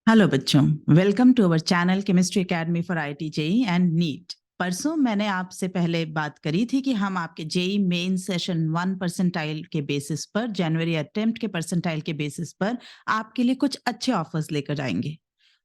Hello बच्चों, welcome to our channel chemistry academy for IIT JEE and NEET. परसों मैंने आपसे पहले बात करी थी कि हम आपके जेईई मेन सेशन 1 परसेंटाइल के बेसिस पर, जनवरी अटेम्प्ट के परसेंटाइल के बेसिस पर आपके लिए कुछ अच्छे ऑफर्स लेकर आएंगे।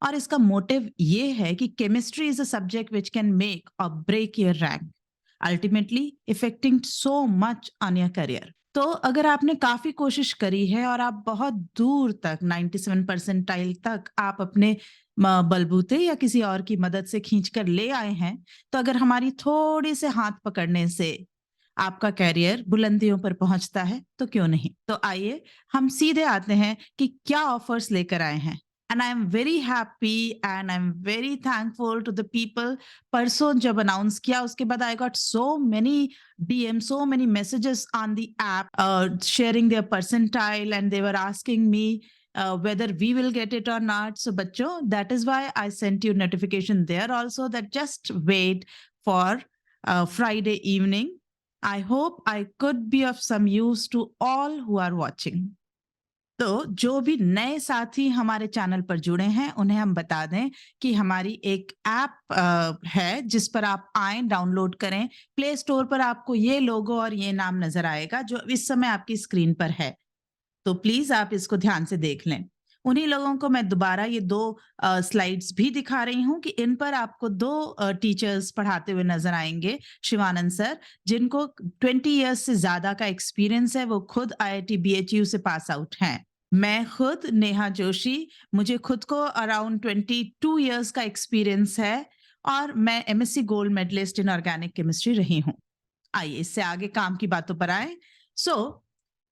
और इसका मोटिव ये है कि chemistry is a subject which can make or break your rank, ultimately affecting so much on your career. तो अगर आपने काफी कोशिश करी है और आप बहुत दूर तक 97 परसेंटाइल तक आप अपने बलबूते या किसी और की मदद से खींच कर ले आए हैं, तो अगर हमारी थोड़ी से हाथ पकड़ने से आपका कैरियर बुलंदियों पर पहुंचता है तो क्यों नहीं। तो आइए हम सीधे आते हैं कि क्या ऑफर्स लेकर आए हैं। And I am very happy and I am very thankful to the people. परसों जब अनाउंस किया उसके बाद I got so many DM, so many messages on the app, sharing their percentile, and they were asking me whether we will get it or not. So, bachcho, that is why I sent you notification there also that just wait for Friday evening. I hope I could be of some use to all who are watching. तो जो भी नए साथी हमारे channel पर जुड़े हैं उन्हें हम बता दें कि हमारी एक ऐप है जिस पर आप आएं, डाउनलोड करें। प्ले स्टोर पर आपको ये लोगो और ये नाम नजर आएगा जो इस समय आपकी स्क्रीन पर है। तो प्लीज आप इसको ध्यान से देख लें। उन्हीं लोगों को मैं दोबारा ये दो स्लाइड्स भी दिखा रही हूँ कि इन पर आपको दो टीचर्स पढ़ाते हुए नजर आएंगे। शिवानंद सर, जिनको 20 इयर्स से ज्यादा का एक्सपीरियंस है, वो खुद IIT BHU से पास आउट हैं। मैं खुद नेहा जोशी, मुझे खुद को अराउंड 22 इयर्स का एक्सपीरियंस है और मैं MSc gold medallist in organic chemistry रही हूँ। आइए इससे आगे काम की बातों पर आए। सो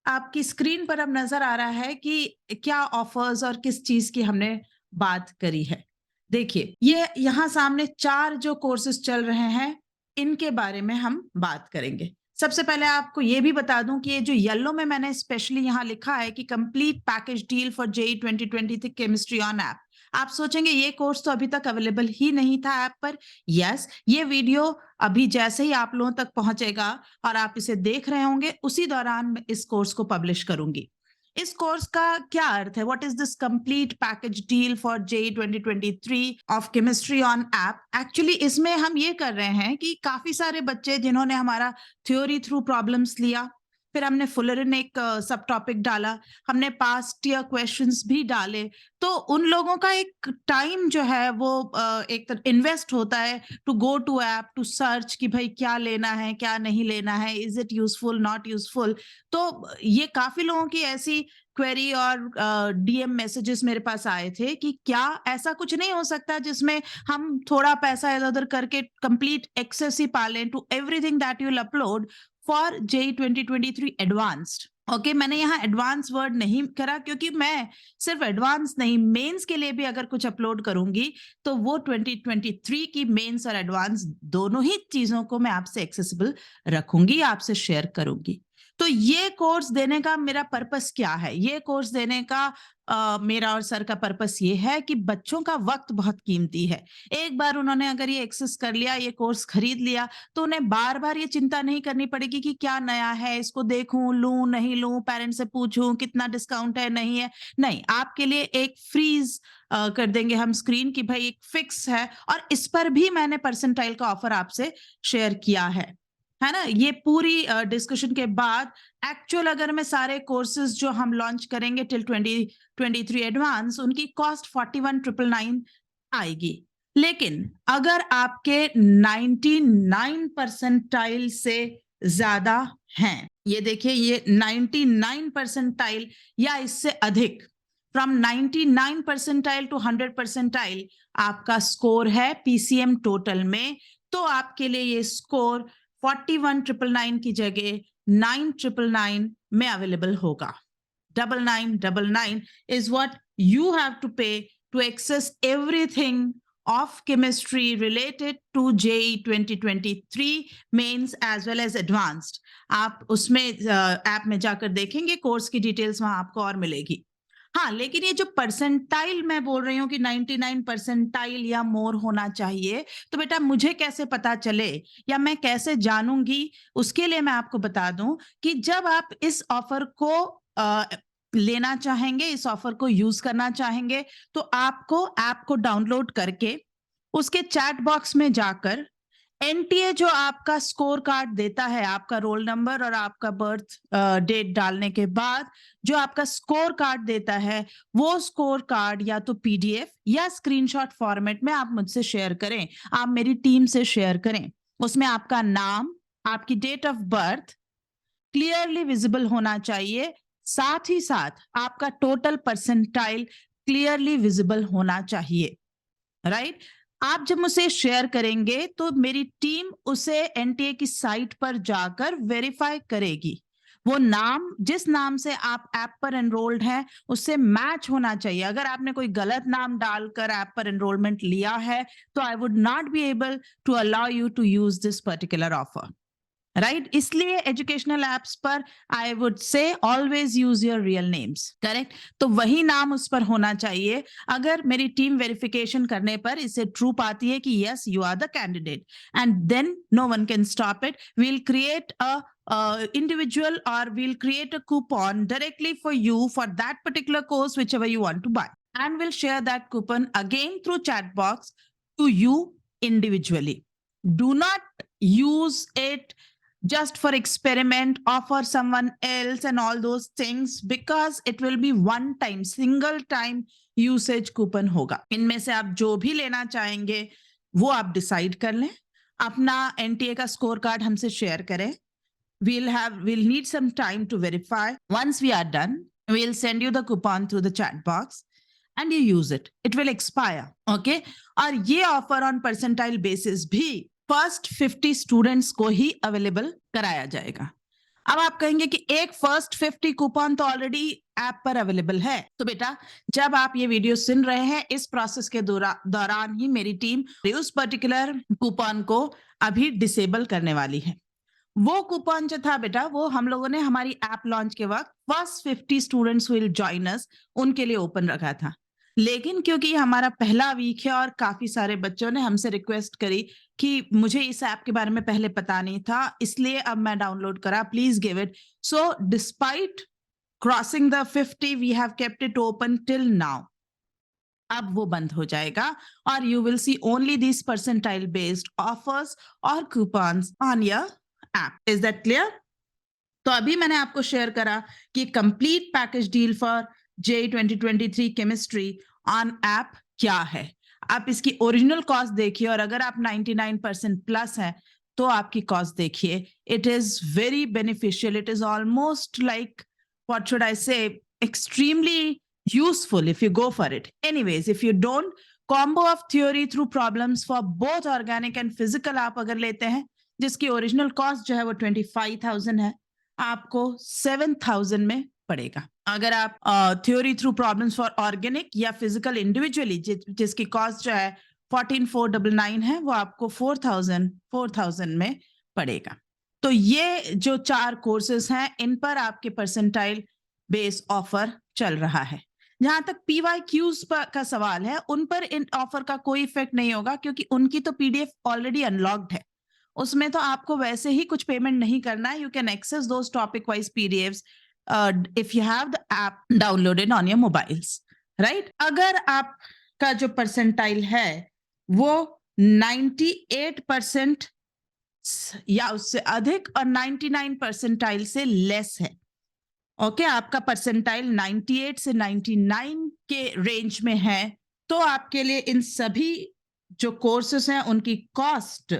आपकी स्क्रीन पर अब नजर आ रहा है कि क्या ऑफर्स और किस चीज की हमने बात करी है। देखिए, ये यहाँ सामने 4 जो कोर्सेज चल रहे हैं इनके बारे में हम बात करेंगे। सबसे पहले आपको ये भी बता दूं कि ये जो येलो में मैंने स्पेशली यहाँ लिखा है कि complete package deal for JEE 2023 chemistry on app. आप सोचेंगे ये कोर्स तो अभी तक अवेलेबल ही नहीं था ऐप पर। यस, ये वीडियो अभी जैसे ही आप लोगों तक पहुंचेगा और आप इसे देख रहे होंगे उसी दौरान मैं इस कोर्स को पब्लिश करूंगी। इस कोर्स का क्या अर्थ है? What is this complete package deal for JEE 2023 of chemistry on app? Actually इसमें हम ये कर रहे हैं कि काफी सारे बच्चे जिन्होंने हमारा थ्योरी थ्रू प्रॉब्लम्स लिया, फिर हमने फुलरन एक सब टॉपिक डाला, हमने पास्ट ईयर क्वेश्चंस भी डाले, तो उन लोगों का एक टाइम जो है वो एक इन्वेस्ट होता है to go to app to search कि भाई क्या लेना है क्या नहीं लेना है, is it useful not useful. तो ये काफी लोगों की ऐसी क्वेरी और DM मैसेजेस मेरे पास आए थे कि क्या ऐसा कुछ नहीं हो सकता जिसमें हम थोड़ा पैसा इधर उधर करके कंप्लीट एक्सेस ही पा लें to everything that you will upload for JEE 2023 advanced. Okay, मैंने यहाँ एडवांस वर्ड नहीं करा क्योंकि मैं सिर्फ एडवांस नहीं, मेंस के लिए भी अगर कुछ अपलोड करूंगी तो वो 2023 की मेंस और एडवांस दोनों ही चीजों को मैं आपसे एक्सेसिबल रखूंगी, आपसे शेयर करूंगी। तो ये कोर्स देने का मेरा पर्पस क्या है? ये कोर्स देने का मेरा और सर का पर्पस ये है कि बच्चों का वक्त बहुत कीमती है। एक बार उन्होंने अगर ये एक्सेस कर लिया, ये कोर्स खरीद लिया, तो उन्हें बार बार ये चिंता नहीं करनी पड़ेगी कि क्या नया है, इसको देखूं, लूं नहीं लूं, पेरेंट्स से पूछूं कितना डिस्काउंट है नहीं है। नहीं, आपके लिए एक फ्रीज कर देंगे हम स्क्रीन की भाई एक फिक्स है, और इस पर भी मैंने परसेंटाइल का ऑफर आपसे शेयर किया है ना। ये पूरी डिस्कशन के बाद एक्चुअल अगर मैं सारे कोर्सेज जो हम लॉन्च करेंगे टिल 2023 एडवांस, उनकी कॉस्ट 41,999 आएगी। लेकिन अगर आपके 99 परसेंटाइल से ज्यादा हैं, ये देखिए ये 99 परसेंटाइल या इससे अधिक, फ्रॉम 99 परसेंटाइल टू 100 परसेंटाइल आपका स्कोर है PCM टोटल में, तो आपके लिए ये स्कोर 41,999 की जगह 9,999 में अवेलेबल होगा। 9,999 is what you have to pay to access everything of chemistry related to JEE 2023 mains as well as advanced. आप उसमें ऐप में जाकर देखेंगे, कोर्स की डिटेल्स वहां आपको और मिलेगी। हाँ, लेकिन ये जो परसेंटाइल मैं बोल रही हूँ कि 99 परसेंटाइल या मोर होना चाहिए, तो बेटा मुझे कैसे पता चले या मैं कैसे जानूंगी? उसके लिए मैं आपको बता दूं कि जब आप इस ऑफर को लेना चाहेंगे, इस ऑफर को यूज करना चाहेंगे, तो आपको ऐप को डाउनलोड करके उसके चैट बॉक्स में जाकर एनटीए जो आपका स्कोर कार्ड देता है, आपका रोल नंबर और आपका बर्थ डेट डालने के बाद जो आपका स्कोर कार्ड देता है, वो स्कोर कार्ड या तो पीडीएफ या स्क्रीनशॉट फॉर्मेट में आप मुझसे शेयर करें, आप मेरी टीम से शेयर करें। उसमें आपका नाम, आपकी date of birth clearly visible होना चाहिए, साथ ही साथ आपका टोटल परसेंटाइल क्लियरली विजिबल होना चाहिए, राइट? आप जब मुझसे शेयर करेंगे तो मेरी टीम उसे एनटीए की साइट पर जाकर वेरीफाई करेगी। वो नाम, जिस नाम से आप ऐप पर एनरोल्ड हैं, उससे मैच होना चाहिए। अगर आपने कोई गलत नाम डालकर ऐप पर एनरोलमेंट लिया है, तो I would not be able to allow you to use this particular offer, right? इसलिए एजुकेशनल एप्स पर I would say always use your real names, correct? तो वही नाम उस पर होना चाहिए। अगर मेरी टीम वेरिफिकेशन करने पर इसे ट्रू पाती है कि yes you are the candidate, and then no one can stop it. We'll create a individual, or we'll create a coupon directly for you for that particular course whichever you want to buy, and we'll share that coupon again through chat box to you individually. Do not use it just for experiment or for someone else and all those things, because it will be one time, single time usage coupon होगा। इनमें से आप जो भी लेना चाहेंगे वो आप डिसाइड कर लें, अपना एनटीए का स्कोर कार्ड हमसे शेयर करें। We'll need some time to verify. Once we are done, we'll send you the coupon through the chat box and you use it. It will expire, okay? और ये offer on percentile basis भी first 50 students को ही available कराया जाएगा। अब आप कहेंगे कि एक फर्स्ट 50 कूपन तो ऑलरेडी ऐप पर अवेलेबल है। तो बेटा, जब आप ये वीडियो सुन रहे हैं, इस प्रोसेस के दौरान ही मेरी टीम उस पर्टिकुलर कूपन को अभी डिसेबल करने वाली है। वो कूपन जो था बेटा, वो हम लोगों ने हमारी ऐप लॉन्च के वक्त first 50 students will join us उनके लिए ओपन रखा था। लेकिन क्योंकि हमारा पहला वीक है और काफी सारे बच्चों ने हमसे रिक्वेस्ट करी कि मुझे इस ऐप के बारे में पहले पता नहीं था, इसलिए अब मैं डाउनलोड करा, please give it. So despite crossing the 50, we have kept it open till now. अब वो बंद हो जाएगा और you will see only this percentile based offers और coupons on your app. Is that clear? तो अभी मैंने आपको शेयर करा कि complete package deal for JEE 2023 chemistry on app क्या है। आप इसकी ओरिजिनल कॉस्ट देखिए, और अगर आप 99% प्लस हैं तो आपकी कॉस्ट देखिए। It is very beneficial, it is almost like, what should I से, extremely useful if you go for it. Anyways, if you don't, combo of theory through problems for both organic and physical आप अगर लेते हैं, जिसकी original cost जो है वो 25,000 है, आपको 7,000 में पड़ेगा। अगर आप theory through problems for organic या फिजिकल इंडिविजुअली जिसकी कॉस्ट जो है 14,499 है, वो आपको 4,000 में पड़ेगा। तो ये जो 4 कोर्सेज हैं, इन पर आपके परसेंटाइल बेस ऑफर चल रहा है। जहां तक PYQs का सवाल है, उन पर इन ऑफर का कोई इफेक्ट नहीं होगा, क्योंकि उनकी तो PDF ऑलरेडी अनलॉक्ड है, उसमें तो आपको वैसे ही कुछ पेमेंट नहीं करना है। You can access those topic wise PDFs if you have the app downloaded on your mobiles, right? अगर आपका जो परसेंटाइल है वो 98% या उससे अधिक और 99 परसेंटाइल से लेस है, ओके, आपका परसेंटाइल 98 से 99 के रेंज में है, तो आपके लिए इन सभी जो कोर्सेस हैं उनकी cost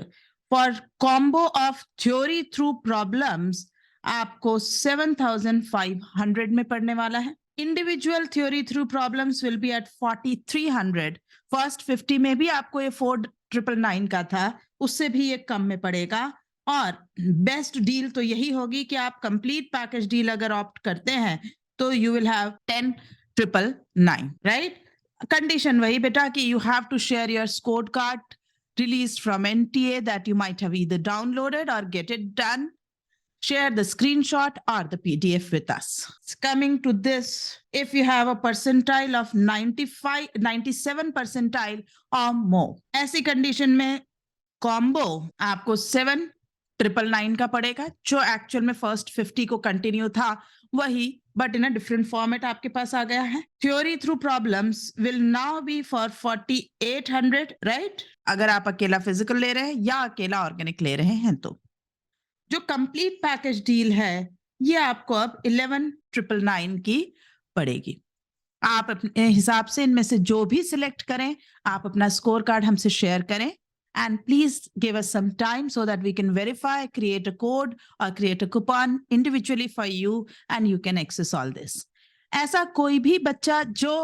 for combo of theory through problems आपको 7,500 में पड़ने वाला है। Individual theory through problems will be at 4,300। First 50 में भी आपको ये 4,999 का था, उससे भी ये कम में पड़ेगा। और बेस्ट डील तो यही होगी कि आप कंप्लीट पैकेज डील अगर ऑप्ट करते हैं तो you will have 10,999, right? Condition वही बेटा कि you have to share your score card released from NTA that you might have either downloaded or get it done. Share the screenshot or the PDF with us. Coming to this, if you have a percentile of 97 percentile or more, ऐसी condition में combo आपको 7 999 का पड़ेगा, जो actual में first 50 को continue था वही, but in a different format आपके पास आ गया है। Theory through problems will now be for 4800, right? अगर आप अकेला फिजिकल ले रहे हैं या अकेला ऑर्गेनिक ले रहे हैं तो। जो कंप्लीट पैकेज डील है ये आपको अब 11,999 की पड़ेगी। आप अपने हिसाब से इनमें से जो भी सिलेक्ट करें, आप अपना स्कोर कार्ड हमसे शेयर करें, and please give us some time so that we can verify, create a code or create a coupon individually for you and you can access all this. ऐसा कोई भी बच्चा जो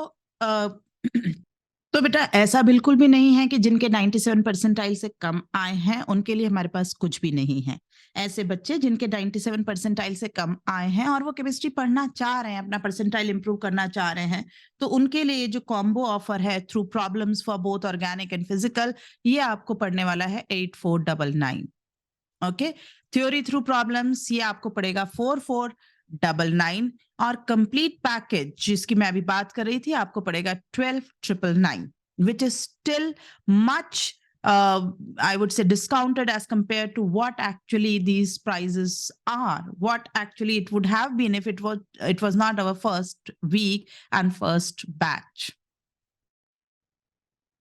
तो बेटा ऐसा बिल्कुल भी नहीं है कि जिनके 97 परसेंटाइल से कम आए हैं उनके लिए हमारे पास कुछ भी नहीं है। ऐसे बच्चे जिनके 97 परसेंटाइल से कम आए हैं और वो केमिस्ट्री पढ़ना चाह रहे हैं, अपना परसेंटाइल इंप्रूव करना चाह रहे हैं, तो उनके लिए जो कॉम्बो ऑफर है through problems for both organic and physical, ये आपको पड़ने वाला है 8499। ओके, थ्योरी थ्रू प्रॉब्लम्स ये आपको पड़ेगा 4499 और कंप्लीट पैकेज जिसकी मैं अभी बात कर रही थी आपको पड़ेगा 12,999, which is still much I would say discounted as compared to what actually these prices are, what actually it would have been if it was not our first week and first batch.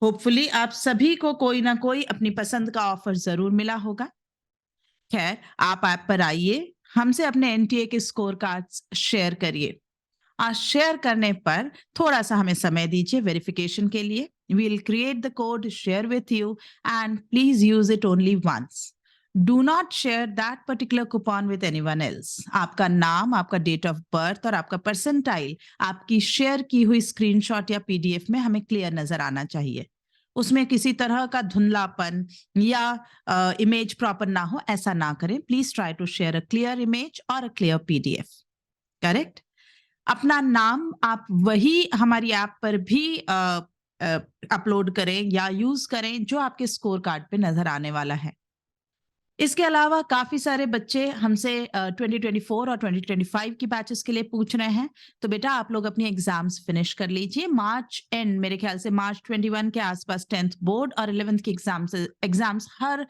Hopefully आप सभी को कोई ना कोई अपनी पसंद का offer जरूर मिला होगा। खैर, आप ऐप पर आइए, हमसे अपने एनटीए के स्कोर कार्ड्स शेयर करिए। आज शेयर करने पर थोड़ा सा हमें समय दीजिए वेरिफिकेशन के लिए। We'll create the code, share with you, and please use it only once. Do not share that particular coupon with anyone else. आपका नाम, आपका डेट ऑफ बर्थ और आपका परसेंटाइल आपकी शेयर की हुई स्क्रीनशॉट या पीडीएफ में हमें क्लियर नजर आना चाहिए। उसमें किसी तरह का धुंधलापन या इमेज प्रॉपर ना हो, ऐसा ना करें। Please try to share a clear image और अ क्लियर पीडीएफ। करेक्ट? अपना नाम आप वही हमारी ऐप पर भी अपलोड करें या यूज करें जो आपके स्कोर कार्ड पे नजर आने वाला है। इसके अलावा काफी सारे बच्चे हमसे 2024 और 2025 की बैचेस के लिए पूछ रहे हैं, तो बेटा आप लोग अपनी एग्जाम्स फिनिश कर लीजिए। मार्च एंड, मेरे ख्याल से मार्च 21 के आसपास 10th बोर्ड और 11th की exams her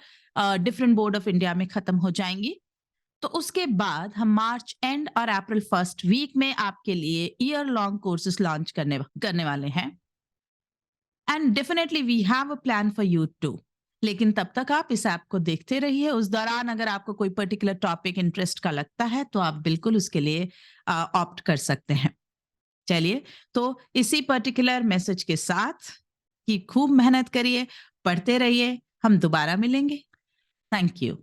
different board of India में खत्म हो जाएंगी। तो उसके बाद हम मार्च एंड और अप्रैल फर्स्ट वीक में आपके लिए ईयर लॉन्ग कोर्सेज लॉन्च करने वाले हैं। And definitely we have a plan for you too. लेकिन तब तक आप इस ऐप को देखते रहिए। उस दौरान अगर आपको कोई पर्टिकुलर टॉपिक इंटरेस्ट का लगता है तो आप बिल्कुल उसके लिए ऑप्ट कर सकते हैं। चलिए, तो इसी पर्टिकुलर मैसेज के साथ कि खूब मेहनत करिए, पढ़ते रहिए, हम दोबारा मिलेंगे। Thank you.